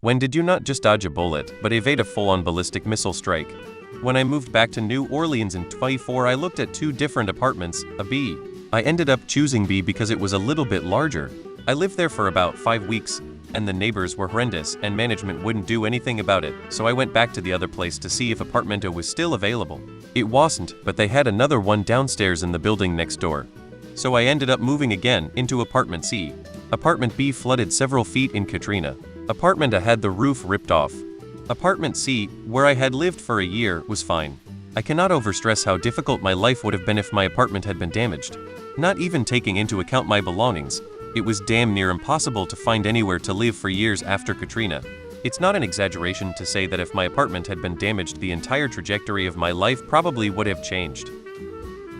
When did you not just dodge a bullet, but evade a full-on ballistic missile strike? When I moved back to New Orleans in 24, I looked at 2 different apartments, a B. I ended up choosing B because it was a little bit larger. I lived there for about 5 weeks, and the neighbors were horrendous and management wouldn't do anything about it, so I went back to the other place to see if apartmento was still available. It wasn't, but they had another one downstairs in the building next door. So I ended up moving again into apartment C. Apartment B flooded several feet in Katrina. Apartment A had the roof ripped off. Apartment C, where I had lived for a year, was fine. I cannot overstress how difficult my life would have been if my apartment had been damaged. Not even taking into account my belongings, it was damn near impossible to find anywhere to live for years after Katrina. It's not an exaggeration to say that if my apartment had been damaged, the entire trajectory of my life probably would have changed.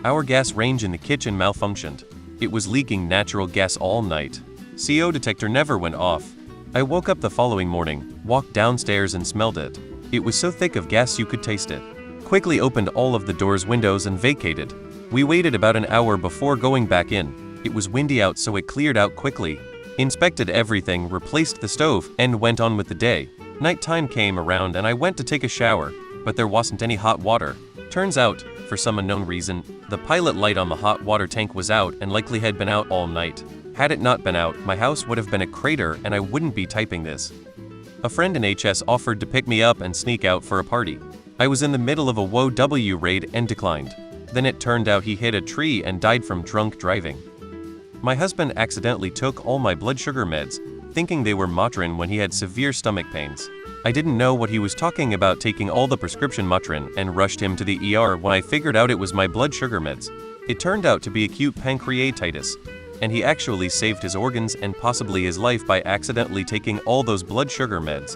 Our gas range in the kitchen malfunctioned. It was leaking natural gas all night. CO detector never went off. I woke up the following morning, walked downstairs and smelled it. It was so thick of gas you could taste it. Quickly opened all of the doors, windows and vacated. We waited about an hour before going back in. It was windy out, so it cleared out quickly. Inspected everything, replaced the stove, and went on with the day. Nighttime came around and I went to take a shower, but there wasn't any hot water. Turns out, for some unknown reason, the pilot light on the hot water tank was out and likely had been out all night. Had it not been out, my house would have been a crater and I wouldn't be typing this. A friend in HS offered to pick me up and sneak out for a party. I was in the middle of a WoW raid and declined. Then it turned out he hit a tree and died from drunk driving. My husband accidentally took all my blood sugar meds, thinking they were Motrin when he had severe stomach pains. I didn't know what he was talking about taking all the prescription Motrin and rushed him to the ER when I figured out it was my blood sugar meds. It turned out to be acute pancreatitis, and he actually saved his organs and possibly his life by accidentally taking all those blood sugar meds.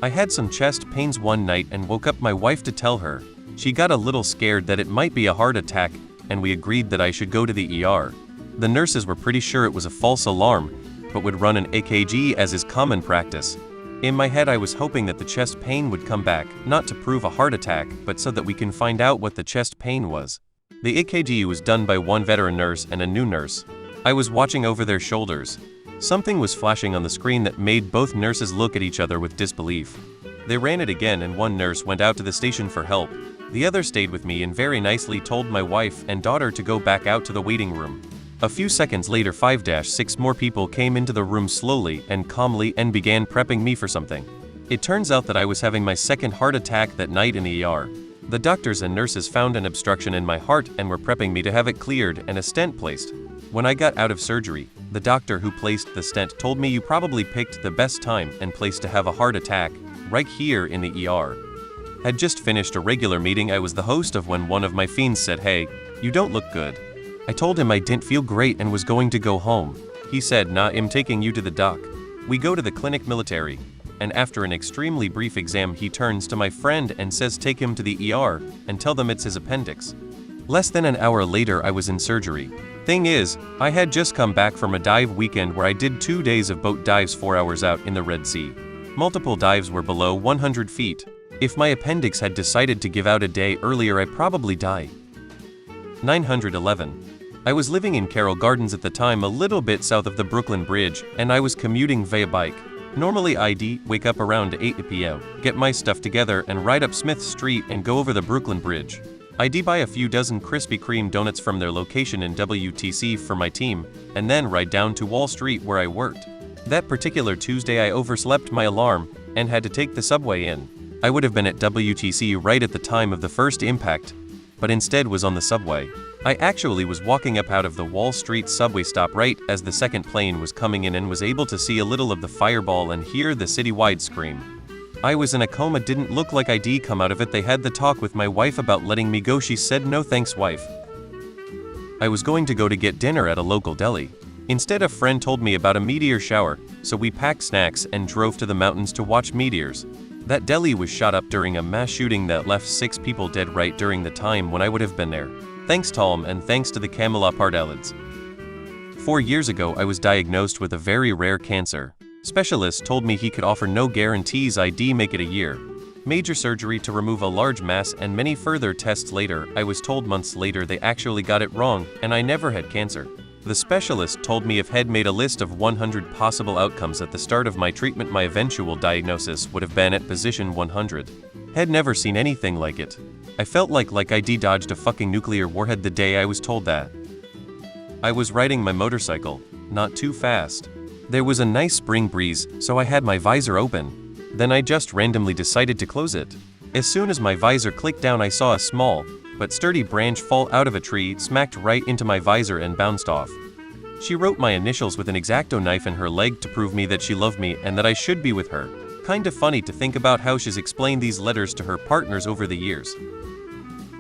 I had some chest pains one night and woke up my wife to tell her. She got a little scared that it might be a heart attack, and we agreed that I should go to the ER. The nurses were pretty sure it was a false alarm, but would run an EKG as is common practice. In my head I was hoping that the chest pain would come back, not to prove a heart attack, but so that we can find out what the chest pain was. The EKG was done by one veteran nurse and a new nurse. I was watching over their shoulders. Something was flashing on the screen that made both nurses look at each other with disbelief. They ran it again and one nurse went out to the station for help. The other stayed with me and very nicely told my wife and daughter to go back out to the waiting room. A few seconds later 5-6 more people came into the room slowly and calmly and began prepping me for something. It turns out that I was having my second heart attack that night in the ER. The doctors and nurses found an obstruction in my heart and were prepping me to have it cleared and a stent placed. When I got out of surgery, the doctor who placed the stent told me you probably picked the best time and place to have a heart attack, right here in the ER. Had just finished a regular meeting I was the host of when one of my fiends said, "Hey, you don't look good." I told him I didn't feel great and was going to go home. He said, "Nah, I'm taking you to the doc." We go to the clinic military, and after an extremely brief exam he turns to my friend and says take him to the ER and tell them it's his appendix. Less than an hour later I was in surgery. Thing is, I had just come back from a dive weekend where I did 2 days of boat dives 4 hours out in the Red Sea. Multiple dives were below 100 feet. If my appendix had decided to give out a day earlier I'd probably die. 911. I was living in Carroll Gardens at the time, a little bit south of the Brooklyn Bridge, and I was commuting via bike. Normally I'd wake up around 8 p.m., get my stuff together and ride up Smith Street and go over the Brooklyn Bridge. I'd buy a few dozen Krispy Kreme donuts from their location in WTC for my team, and then ride down to Wall Street where I worked. That particular Tuesday I overslept my alarm and had to take the subway in. I would have been at WTC right at the time of the first impact, but instead was on the subway. I actually was walking up out of the Wall Street subway stop right as the second plane was coming in and was able to see a little of the fireball and hear the citywide scream. I was in a coma, didn't look like I'd come out of it. They had the talk with my wife about letting me go. She said, "No thanks, wife." I was going to go to get dinner at a local deli. Instead, a friend told me about a meteor shower, so we packed snacks and drove to the mountains to watch meteors. That deli was shot up during a mass shooting that left 6 people dead right during the time when I would have been there. Thanks Tom, and thanks to the Camelot Pardalids. 4 years ago I was diagnosed with a very rare cancer. Specialists told me he could offer no guarantees I'd make it a year. Major surgery to remove a large mass and many further tests later, I was told months later they actually got it wrong and I never had cancer. The specialist told me if Head made a list of 100 possible outcomes at the start of my treatment, my eventual diagnosis would have been at position 100. Had never seen anything like it. I felt like I dodged a fucking nuclear warhead the day I was told that. I was riding my motorcycle, not too fast. There was a nice spring breeze, so I had my visor open. Then I just randomly decided to close it. As soon as my visor clicked down, I saw a small, but sturdy branch fall out of a tree, smacked right into my visor and bounced off. She wrote my initials with an X-Acto knife in her leg to prove me that she loved me and that I should be with her. Kinda funny to think about how she's explained these letters to her partners over the years.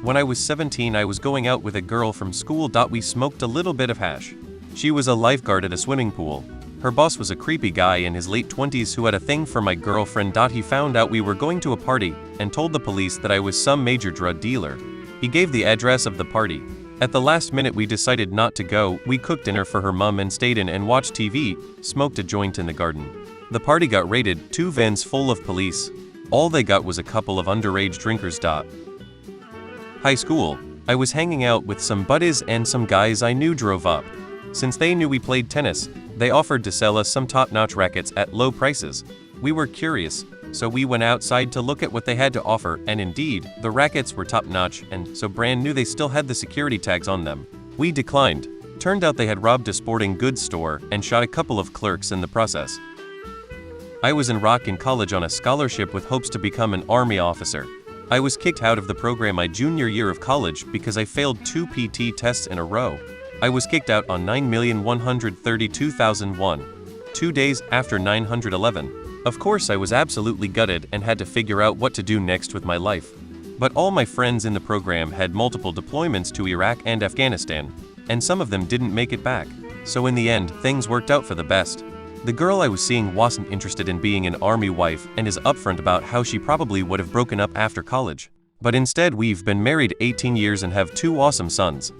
When I was 17, I was going out with a girl from school. We smoked a little bit of hash. She was a lifeguard at a swimming pool. Her boss was a creepy guy in his late 20s who had a thing for my girlfriend. He found out we were going to a party and told the police that I was some major drug dealer. He gave the address of the party. At the last minute we decided not to go. We cooked dinner for her mom and stayed in and watched TV, smoked a joint in the garden. The party got raided, 2 vans full of police. All they got was a couple of underage drinkers. High school. I was hanging out with some buddies and some guys I knew drove up. Since they knew we played tennis, they offered to sell us some top-notch rackets at low prices. We were curious, so we went outside to look at what they had to offer, and indeed, the rackets were top-notch and so brand new they still had the security tags on them. We declined. Turned out they had robbed a sporting goods store and shot a couple of clerks in the process. I was in college on a scholarship with hopes to become an Army officer. I was kicked out of the program my junior year of college because I failed 2 PT tests in a row. I was kicked out on 9,132,001, 2 days after 911. Of course I was absolutely gutted and had to figure out what to do next with my life. But all my friends in the program had multiple deployments to Iraq and Afghanistan, and some of them didn't make it back. So in the end, things worked out for the best. The girl I was seeing wasn't interested in being an Army wife and is upfront about how she probably would have broken up after college. But instead we've been married 18 years and have 2 awesome sons.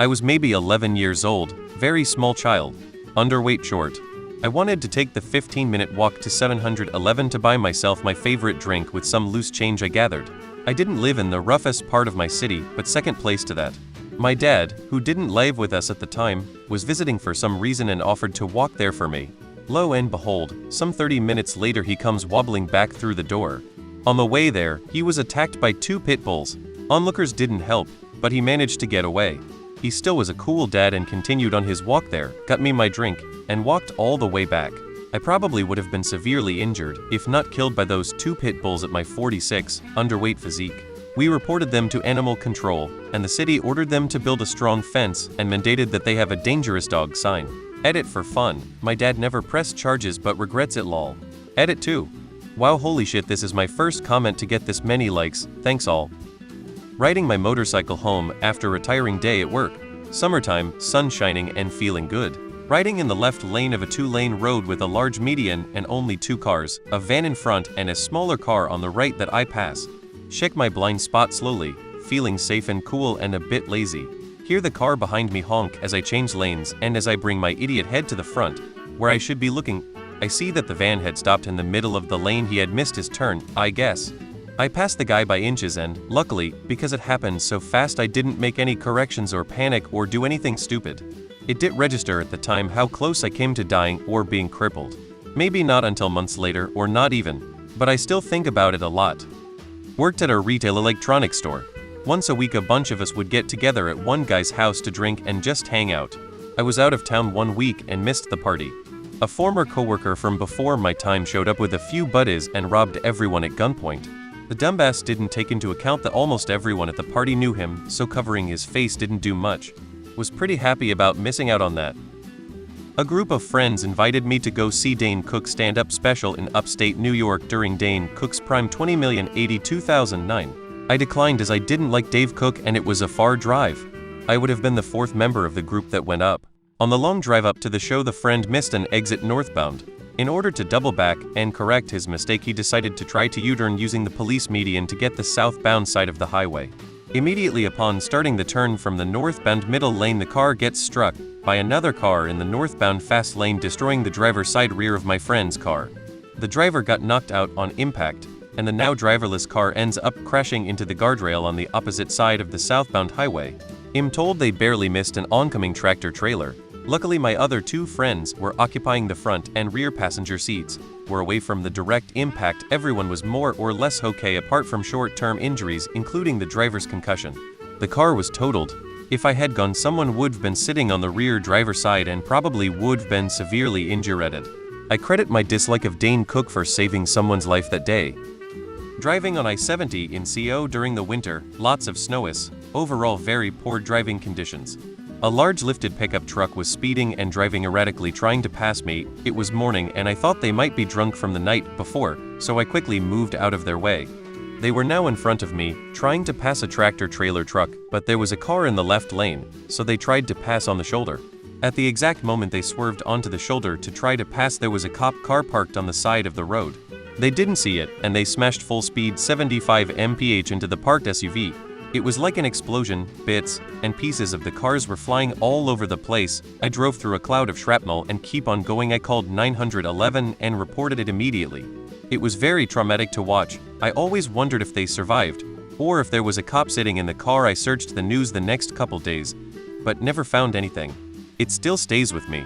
I was maybe 11 years old, very small child, underweight, short. I wanted to take the 15-minute walk to 7-Eleven to buy myself my favorite drink with some loose change I gathered. I didn't live in the roughest part of my city, but second place to that. My dad, who didn't live with us at the time, was visiting for some reason and offered to walk there for me. Lo and behold, some 30 minutes later he comes wobbling back through the door. On the way there, he was attacked by 2 pit bulls. Onlookers didn't help, but he managed to get away. He still was a cool dad and continued on his walk there, got me my drink, and walked all the way back. I probably would have been severely injured, if not killed by those 2 pit bulls at my 46, underweight physique. We reported them to animal control, and the city ordered them to build a strong fence and mandated that they have a dangerous dog sign. Edit for fun. My dad never pressed charges but regrets it, lol. Edit 2. Wow, holy shit, this is my first comment to get this many likes, thanks all. Riding my motorcycle home after a tiring day at work. Summertime, sun shining and feeling good. Riding in the left lane of a 2-lane road with a large median and only 2 cars, a van in front and a smaller car on the right that I pass. Check my blind spot slowly, feeling safe and cool and a bit lazy. Hear the car behind me honk as I change lanes, and as I bring my idiot head to the front, where I should be looking, I see that the van had stopped in the middle of the lane. He had missed his turn, I guess. I passed the guy by inches and, luckily, because it happened so fast I didn't make any corrections or panic or do anything stupid. It didn't register at the time how close I came to dying or being crippled. Maybe not until months later, or not even, but I still think about it a lot. Worked at a retail electronics store. Once a week a bunch of us would get together at one guy's house to drink and just hang out. I was out of town 1 week and missed the party. A former coworker from before my time showed up with a few buddies and robbed everyone at gunpoint. The dumbass didn't take into account that almost everyone at the party knew him, so covering his face didn't do much. Was pretty happy about missing out on that. A group of friends invited me to go see Dane Cook stand-up special in upstate New York during Dane Cook's prime 20,082,009. I declined as I didn't like Dave Cook and it was a far drive. I would have been the 4th member of the group that went up. On the long drive up to the show, the friend missed an exit northbound. In order to double back and correct his mistake, he decided to try to U-turn using the police median to get the southbound side of the highway. Immediately upon starting the turn from the northbound middle lane, the car gets struck by another car in the northbound fast lane, destroying the driver's side rear of my friend's car. The driver got knocked out on impact, and the now driverless car ends up crashing into the guardrail on the opposite side of the southbound highway. I'm told they barely missed an oncoming tractor trailer. Luckily, my other two friends were occupying the front and rear passenger seats. Were away from the direct impact. Everyone was more or less okay apart from short-term injuries, including the driver's concussion. The car was totaled. If I had gone, someone would have been sitting on the rear driver's side and probably would have been severely injured. I credit my dislike of Dane Cook for saving someone's life that day. Driving on I-70 in CO during the winter, lots of snow. Overall very poor driving conditions. A large lifted pickup truck was speeding and driving erratically trying to pass me. It was morning and I thought they might be drunk from the night before, so I quickly moved out of their way. They were now in front of me, trying to pass a tractor-trailer truck, but there was a car in the left lane, so they tried to pass on the shoulder. At the exact moment they swerved onto the shoulder to try to pass, there was a cop car parked on the side of the road. They didn't see it, and they smashed full speed 75 mph into the parked SUV. It was like an explosion. Bits and pieces of the cars were flying all over the place. I drove through a cloud of shrapnel and keep on going. I called 911 and reported it immediately. It was very traumatic to watch. I always wondered if they survived, or if there was a cop sitting in the car. I searched the news the next couple days, but never found anything. It still stays with me.